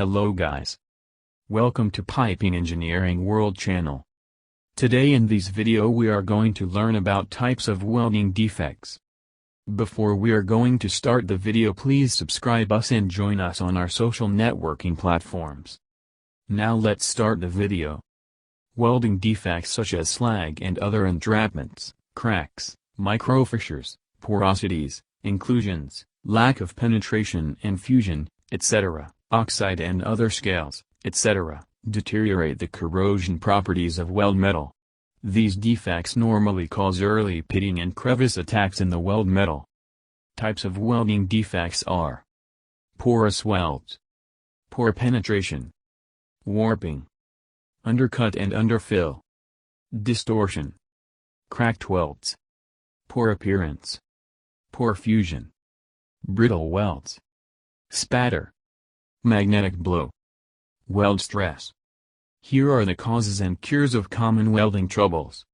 Hello guys. Welcome to Piping Engineering World channel. Today in this video we are going to learn about types of welding defects. Before we are going to start the video, please subscribe us and join us on our social networking platforms. Now let's start the video. Welding defects such as slag and other entrapments, cracks, microfissures, porosities, inclusions, lack of penetration and fusion, etc., oxide and other scales, etc., deteriorate the corrosion properties of weld metal. These defects normally cause early pitting and crevice attacks in the weld metal. Types of welding defects are: porous welds, poor penetration, warping, undercut and underfill, distortion, cracked welds, poor appearance, poor fusion, brittle welds, spatter, magnetic blow, weld stress. Here are the causes and cures of common welding troubles.